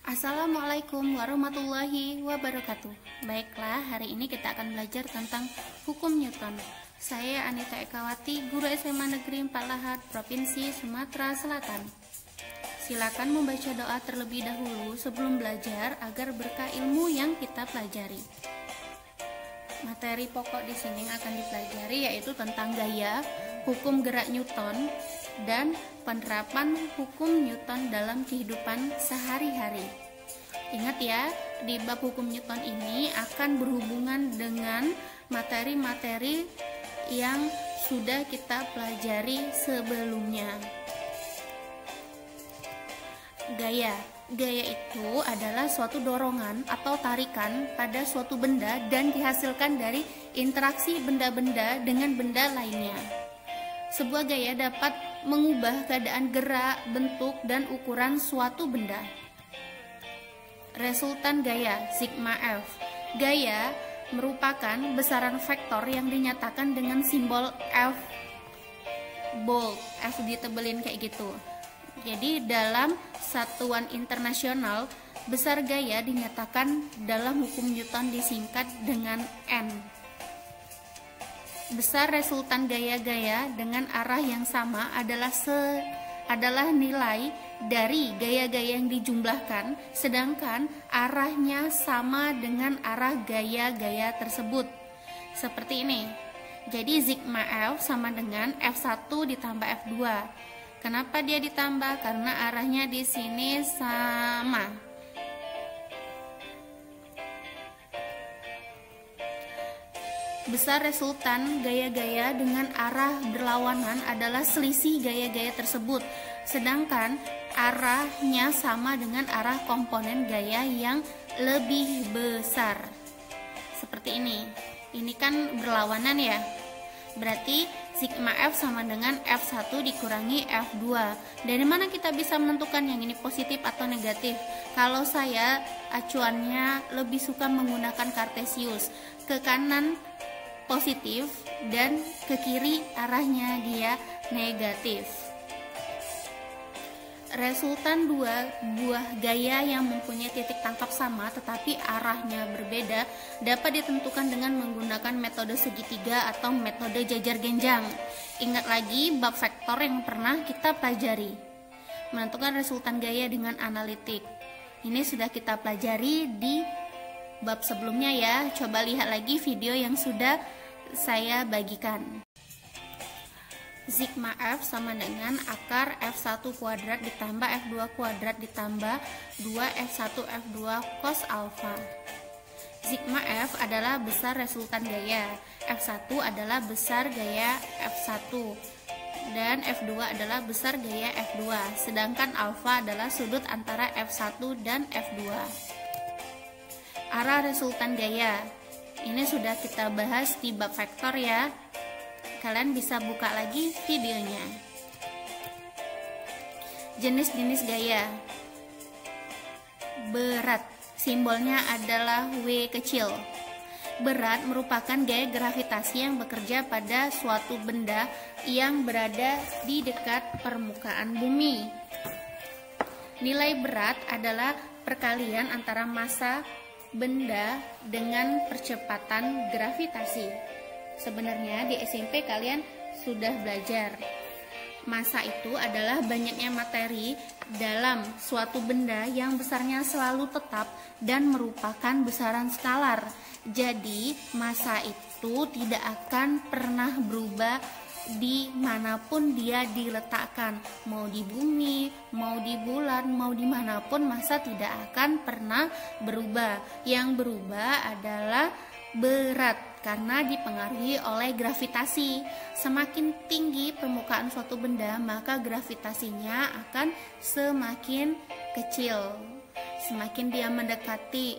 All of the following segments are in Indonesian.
Assalamualaikum warahmatullahi wabarakatuh. Baiklah, hari ini kita akan belajar tentang hukum Newton. Saya Anita Ekawati, guru SMA Negeri 4 Lahat, Provinsi Sumatera Selatan. Silakan membaca doa terlebih dahulu sebelum belajar agar berkah ilmu yang kita pelajari. Materi pokok di sini yang akan dipelajari yaitu tentang gaya, hukum gerak Newton, dan penerapan hukum Newton dalam kehidupan sehari-hari. Ingat ya, di bab hukum Newton ini akan berhubungan dengan materi-materi yang sudah kita pelajari sebelumnya. Gaya itu adalah suatu dorongan atau tarikan pada suatu benda dan dihasilkan dari interaksi benda-benda dengan benda lainnya. Sebuah gaya dapat mengubah keadaan gerak, bentuk, dan ukuran suatu benda. Resultan gaya, sigma F. Gaya merupakan besaran vektor yang dinyatakan dengan simbol F bold, F ditebelin kayak gitu. Jadi dalam satuan internasional, besar gaya dinyatakan dalam hukum Newton disingkat dengan N. Besar resultan gaya-gaya dengan arah yang sama adalah nilai dari gaya-gaya yang dijumlahkan, sedangkan arahnya sama dengan arah gaya-gaya tersebut. Seperti ini. Jadi sigma F sama dengan F1 ditambah F2. Kenapa dia ditambah? Karena arahnya di sini sama. Besar resultan gaya-gaya dengan arah berlawanan adalah selisih gaya-gaya tersebut, sedangkan arahnya sama dengan arah komponen gaya yang lebih besar. Seperti ini. Ini kan berlawanan ya. Berarti sigma F sama dengan F1 dikurangi F2. Dari mana kita bisa menentukan yang ini positif atau negatif? Kalau saya acuannya lebih suka menggunakan Kartesius. Ke kanan positif dan ke kiri arahnya dia negatif. Resultan dua buah gaya yang mempunyai titik tangkap sama tetapi arahnya berbeda dapat ditentukan dengan menggunakan metode segitiga atau metode jajar genjang. Ingat lagi bab vektor yang pernah kita pelajari. Menentukan resultan gaya dengan analitik. Ini sudah kita pelajari di bab sebelumnya ya. Coba lihat lagi video yang sudah saya bagikan. Sigma F sama dengan akar F1 kuadrat ditambah F2 kuadrat ditambah 2F1 F2 cos alfa. Sigma F adalah besar resultan gaya, F1 adalah besar gaya F1, dan F2 adalah besar gaya F2, sedangkan alfa adalah sudut antara F1 dan F2. Arah resultan gaya, ini sudah kita bahas di bab vektor ya. Kalian bisa buka lagi videonya. Jenis-jenis gaya. Berat, simbolnya adalah W kecil. Berat merupakan gaya gravitasi yang bekerja pada suatu benda yang berada di dekat permukaan bumi. Nilai berat adalah perkalian antara massa benda dengan percepatan gravitasi. Sebenarnya di SMP kalian sudah belajar. Massa itu adalah banyaknya materi dalam suatu benda yang besarnya selalu tetap dan merupakan besaran skalar. Jadi massa itu tidak akan pernah berubah dimanapun dia diletakkan. Mau di bumi, mau di bulan, mau dimanapun massa tidak akan pernah berubah. Yang berubah adalah berat karena dipengaruhi oleh gravitasi. Semakin tinggi permukaan suatu benda, maka gravitasinya akan semakin kecil. Semakin dia mendekati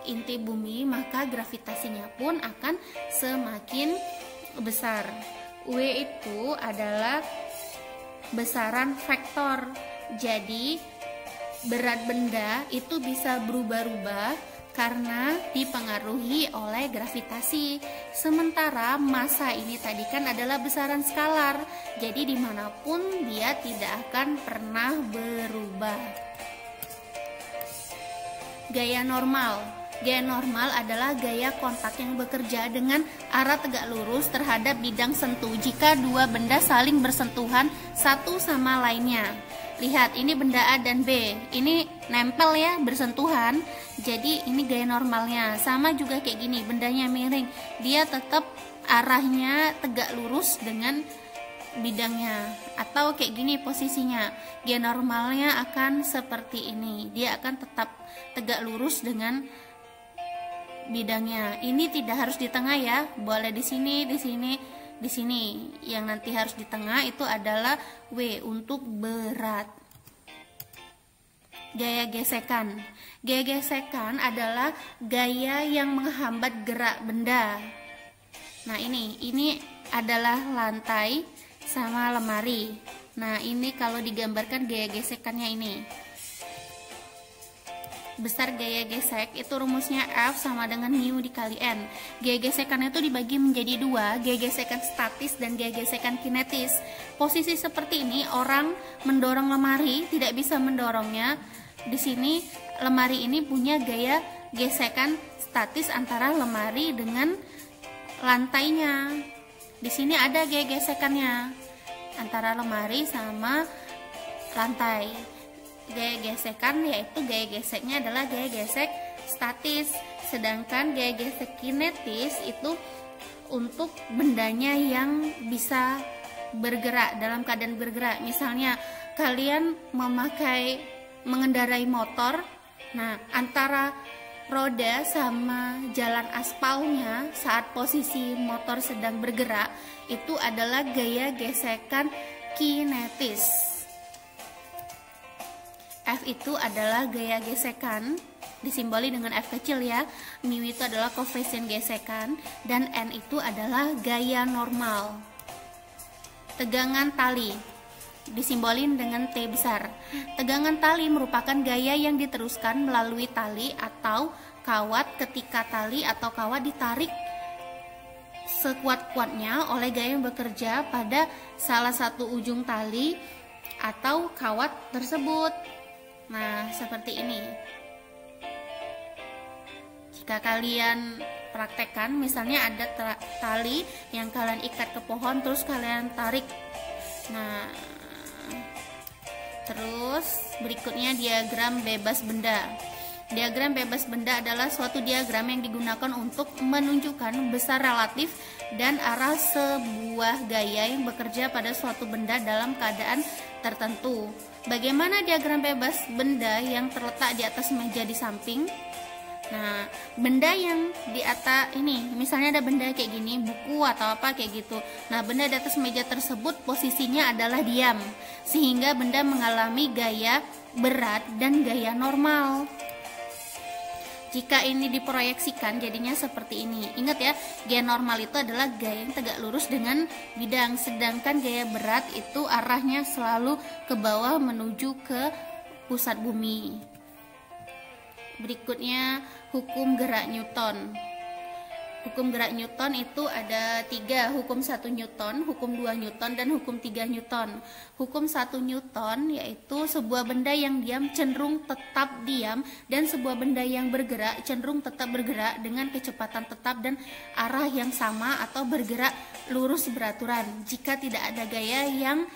inti bumi, maka gravitasinya pun akan semakin besar. W itu adalah besaran vektor. Jadi berat benda itu bisa berubah-ubah karena dipengaruhi oleh gravitasi. Sementara massa ini tadi kan adalah besaran skalar, jadi dimanapun dia tidak akan pernah berubah. gaya normal. Gaya normal adalah gaya kontak yang bekerja dengan arah tegak lurus terhadap bidang sentuh jika dua benda saling bersentuhan satu sama lainnya. Lihat, ini benda A dan B, ini nempel ya, bersentuhan. Jadi ini gaya normalnya. Sama juga kayak gini, bendanya miring, dia tetap arahnya tegak lurus dengan bidangnya. Atau kayak gini posisinya, gaya normalnya akan seperti ini, dia akan tetap tegak lurus dengan bidangnya. Ini tidak harus di tengah ya, boleh di sini, di sini, di sini. Yang nanti harus di tengah itu adalah W untuk berat. Gaya gesekan. Gaya gesekan adalah gaya yang menghambat gerak benda. Nah, ini adalah lantai sama lemari. Nah, ini kalau digambarkan gaya gesekannya ini. Besar gaya gesek itu rumusnya F sama dengan mu dikali N. Gaya gesekan itu dibagi menjadi dua, gaya gesekan statis dan gaya gesekan kinetis. Posisi seperti ini orang mendorong lemari tidak bisa mendorongnya. Di sini lemari ini punya gaya gesekan statis antara lemari dengan lantainya. Di sini ada gaya gesekannya antara lemari sama lantai. Gaya gesekan yaitu gaya geseknya adalah gaya gesek statis, sedangkan gaya gesek kinetis itu untuk bendanya yang bisa bergerak, dalam keadaan bergerak. Misalnya kalian mengendarai motor, nah antara roda sama jalan aspalnya saat posisi motor sedang bergerak itu adalah gaya gesekan kinetis. F itu adalah gaya gesekan, disimboli dengan F kecil ya. Mu itu adalah koefisien gesekan dan N itu adalah gaya normal. Tegangan tali disimbolin dengan T besar. Tegangan tali merupakan gaya yang diteruskan melalui tali atau kawat ketika tali atau kawat ditarik sekuat-kuatnya oleh gaya yang bekerja pada salah satu ujung tali atau kawat tersebut. Nah, seperti ini. Jika kalian praktekkan, misalnya ada tali yang kalian ikat ke pohon terus kalian tarik. Nah, terus berikutnya diagram bebas benda. Diagram bebas benda adalah suatu diagram yang digunakan untuk menunjukkan besar relatif dan arah sebuah gaya yang bekerja pada suatu benda dalam keadaan tertentu. Bagaimana diagram bebas benda yang terletak di atas meja di samping? Nah, benda yang di atas ini, misalnya ada benda kayak gini, buku atau apa kayak gitu. Nah, benda di atas meja tersebut posisinya adalah diam, sehingga benda mengalami gaya berat dan gaya normal. Jika ini diproyeksikan jadinya seperti ini. Ingat ya, gaya normal itu adalah gaya yang tegak lurus dengan bidang, sedangkan gaya berat itu arahnya selalu ke bawah menuju ke pusat bumi. Berikutnya hukum gerak Newton. Hukum gerak Newton itu ada 3, hukum 1 Newton, hukum 2 Newton, dan hukum 3 Newton. Hukum 1 Newton yaitu sebuah benda yang diam cenderung tetap diam dan sebuah benda yang bergerak cenderung tetap bergerak dengan kecepatan tetap dan arah yang sama atau bergerak lurus beraturan jika tidak ada gaya yang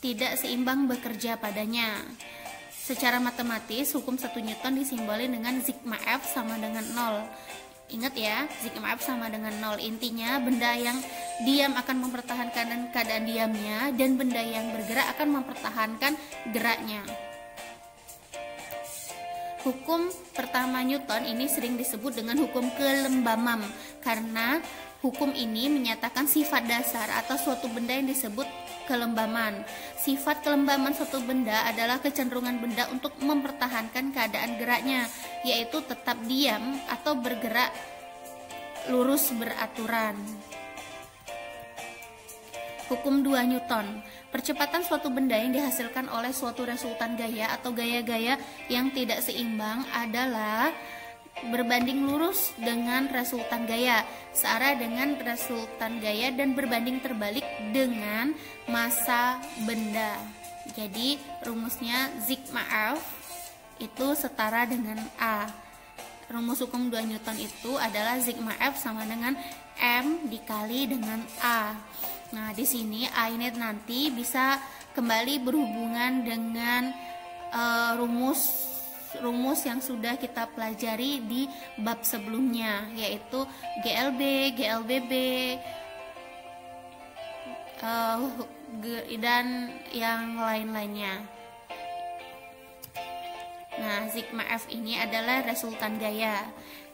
tidak seimbang bekerja padanya. Secara matematis, hukum 1 Newton disimbolin dengan sigma F sama dengan 0. Ingat ya, sigma F sama dengan 0. Intinya benda yang diam akan mempertahankan keadaan diamnya dan benda yang bergerak akan mempertahankan geraknya. Hukum pertama Newton ini sering disebut dengan hukum kelembaman karena hukum ini menyatakan sifat dasar atau suatu benda yang disebut kelembaman. Sifat kelembaman suatu benda adalah kecenderungan benda untuk mempertahankan keadaan geraknya, yaitu tetap diam atau bergerak lurus beraturan. Hukum 2 Newton. Percepatan suatu benda yang dihasilkan oleh suatu resultan gaya atau gaya-gaya yang tidak seimbang adalah berbanding lurus dengan resultan gaya, searah dengan resultan gaya, dan berbanding terbalik dengan massa benda. Jadi rumusnya sigma F itu setara dengan A. rumus hukum 2 Newton itu adalah sigma F sama dengan M dikali dengan A. Nah, di sini A ini nanti bisa kembali berhubungan dengan rumus yang sudah kita pelajari di bab sebelumnya, yaitu GLB, GLBB, dan yang lain-lainnya. Nah, sigma F ini adalah resultan gaya,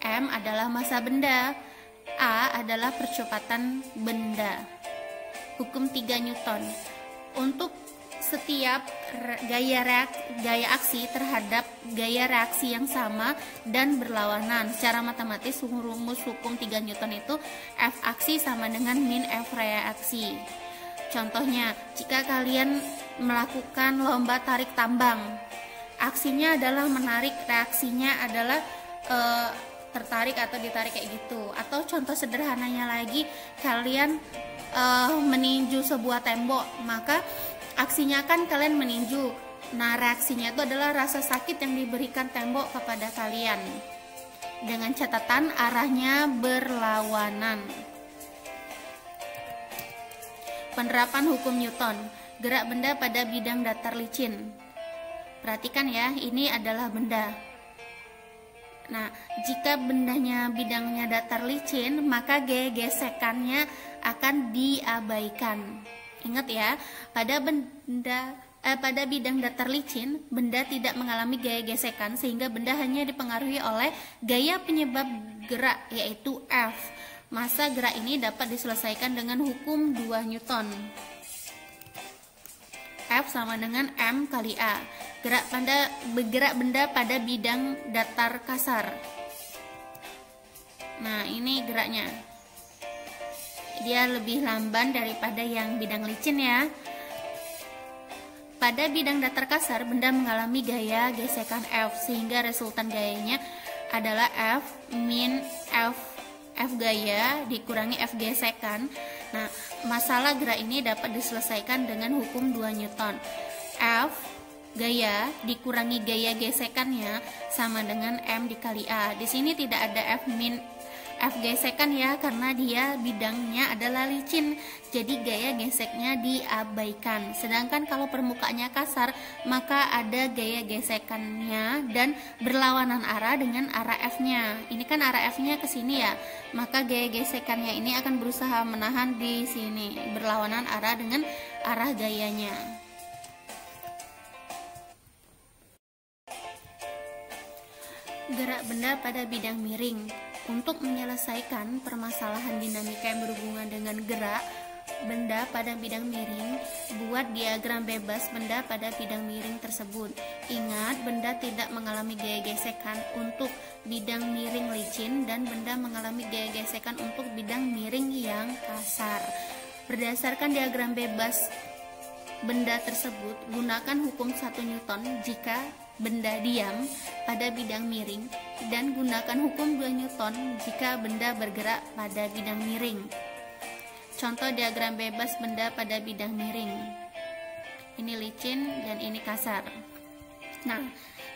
M adalah massa benda, A adalah percepatan benda. Hukum 3 Newton. Untuk setiap gaya aksi terhadap gaya reaksi yang sama dan berlawanan, secara matematis rumus hukum 3 Newton itu F aksi sama dengan min F reaksi. Contohnya, jika kalian melakukan lomba tarik tambang, aksinya adalah menarik, reaksinya adalah tertarik atau ditarik kayak gitu. Atau contoh sederhananya lagi, kalian meninju sebuah tembok, maka aksinya kan kalian meninju. Nah, reaksinya itu adalah rasa sakit yang diberikan tembok kepada kalian. Dengan catatan arahnya berlawanan. Penerapan hukum Newton. Gerak benda pada bidang datar licin. Perhatikan ya, ini adalah benda. Nah, jika bidangnya datar licin, maka gaya gesekannya akan diabaikan. Ingat ya, pada bidang datar licin, benda tidak mengalami gaya gesekan sehingga benda hanya dipengaruhi oleh gaya penyebab gerak, yaitu F. Massa gerak ini dapat diselesaikan dengan hukum 2 Newton. F sama dengan M kali A. Bergerak benda pada bidang datar kasar. Nah, ini geraknya. Dia lebih lamban daripada yang bidang licin ya. Pada bidang datar kasar, benda mengalami gaya gesekan F, sehingga resultan gayanya adalah F min F gaya dikurangi F gesekan. Nah, masalah gerak ini dapat diselesaikan dengan hukum 2 Newton. F gaya dikurangi gaya gesekannya sama dengan M dikali A. Di sini tidak ada F min F gesekan ya, karena dia bidangnya adalah licin, jadi gaya geseknya diabaikan. Sedangkan kalau permukaannya kasar, maka ada gaya gesekannya dan berlawanan arah dengan arah F-nya. Ini kan arah F-nya ke sini ya, maka gaya gesekannya ini akan berusaha menahan di sini, berlawanan arah dengan arah gayanya. Gerak benda pada bidang miring. Untuk menyelesaikan permasalahan dinamika yang berhubungan dengan gerak benda pada bidang miring, buat diagram bebas benda pada bidang miring tersebut. Ingat, benda tidak mengalami gaya gesekan untuk bidang miring licin dan benda mengalami gaya gesekan untuk bidang miring yang kasar. Berdasarkan diagram bebas benda tersebut, gunakan hukum 1 Newton jika benda diam pada bidang miring, dan gunakan hukum 2 Newton jika benda bergerak pada bidang miring. Contoh diagram bebas benda pada bidang miring. Ini licin dan ini kasar. Nah,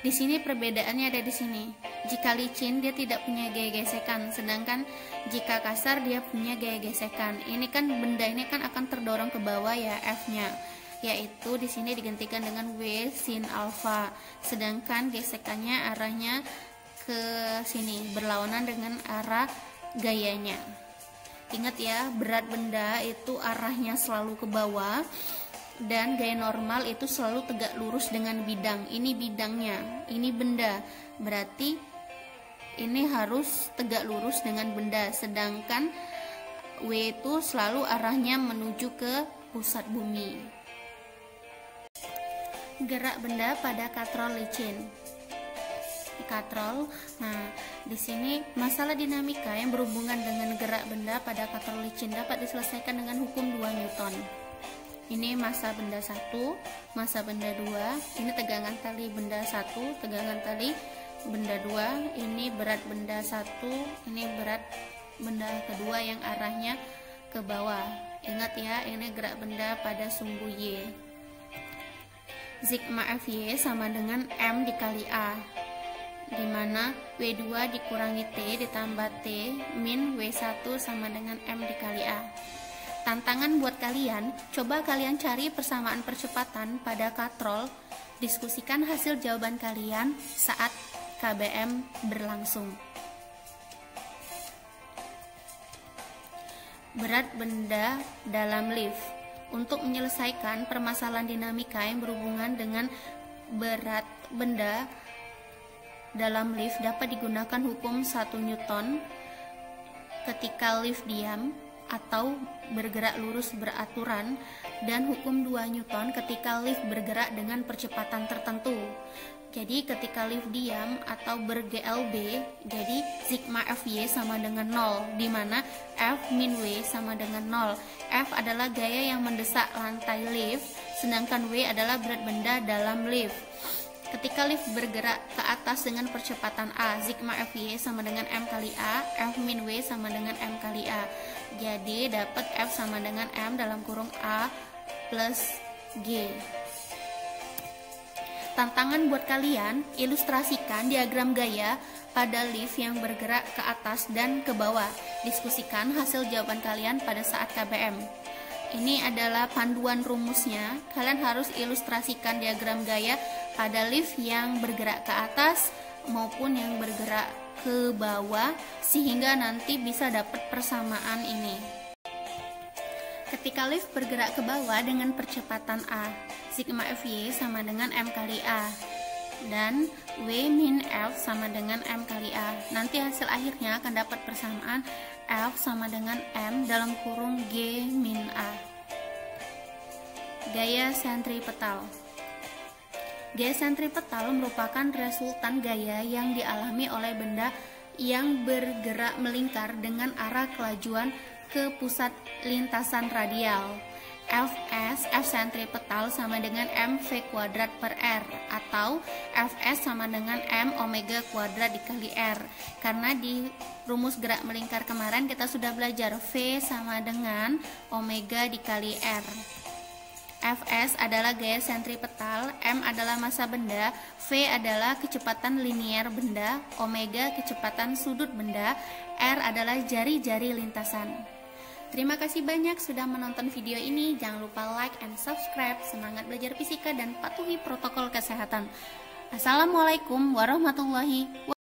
di sini perbedaannya ada di sini. Jika licin dia tidak punya gaya gesekan, sedangkan jika kasar dia punya gaya gesekan. Ini kan benda ini kan akan terdorong ke bawah ya F-nya, yaitu di sini digantikan dengan W sin alfa, sedangkan gesekannya arahnya ke sini, berlawanan dengan arah gayanya. Ingat ya, berat benda itu arahnya selalu ke bawah dan gaya normal itu selalu tegak lurus dengan bidang. Ini bidangnya, ini benda, berarti ini harus tegak lurus dengan benda, sedangkan W itu selalu arahnya menuju ke pusat bumi. Gerak benda pada katrol licin. Katrol. Nah, di sini masalah dinamika yang berhubungan dengan gerak benda pada katrol licin dapat diselesaikan dengan hukum 2 Newton. Ini massa benda 1, massa benda 2, ini tegangan tali benda 1, tegangan tali benda 2, ini berat benda 1, ini berat benda kedua yang arahnya ke bawah. Ingat ya, ini gerak benda pada sumbu Y. Sigma Fy sama dengan M dikali A. di mana W2 dikurangi T ditambah T min W1 sama dengan M dikali A. Tantangan buat kalian, coba kalian cari persamaan percepatan pada katrol, diskusikan hasil jawaban kalian saat KBM berlangsung. Berat benda dalam lift. Untuk menyelesaikan permasalahan dinamika yang berhubungan dengan berat benda dalam lift dapat digunakan hukum 1 Newton ketika lift diam atau bergerak lurus beraturan, dan hukum 2 Newton ketika lift bergerak dengan percepatan tertentu. Jadi ketika lift diam atau ber-GLB, jadi sigma Fy sama dengan 0, di mana F min W sama dengan 0. F adalah gaya yang mendesak lantai lift, sedangkan W adalah berat benda dalam lift. Ketika lift bergerak ke atas dengan percepatan A, sigma Fy sama dengan M kali A, F min W sama dengan M kali A. Jadi dapat F sama dengan M dalam kurung A plus G. Tantangan buat kalian, ilustrasikan diagram gaya pada lift yang bergerak ke atas dan ke bawah. Diskusikan hasil jawaban kalian pada saat KBM. Ini adalah panduan rumusnya. Kalian harus ilustrasikan diagram gaya pada lift yang bergerak ke atas maupun yang bergerak ke bawah sehingga nanti bisa dapat persamaan ini. Ketika lift bergerak ke bawah dengan percepatan A, sigma Fy sama dengan M kali A, dan W min F sama dengan M kali A. Nanti hasil akhirnya akan dapat persamaan F sama dengan M dalam kurung G min A. Gaya sentripetal. Gaya sentripetal merupakan resultan gaya yang dialami oleh benda yang bergerak melingkar dengan arah kelajuan ke pusat lintasan radial. Fs, F sentripetal sama dengan mv kuadrat per R, atau Fs sama dengan m omega kuadrat dikali R. Karena di rumus gerak melingkar kemarin kita sudah belajar V sama dengan omega dikali R. Fs adalah gaya sentripetal, m adalah massa benda, V adalah kecepatan linier benda, omega kecepatan sudut benda, R adalah jari-jari lintasan. Terima kasih banyak sudah menonton video ini. Jangan lupa like and subscribe. Semangat belajar fisika dan patuhi protokol kesehatan. Assalamualaikum warahmatullahi wabarakatuh.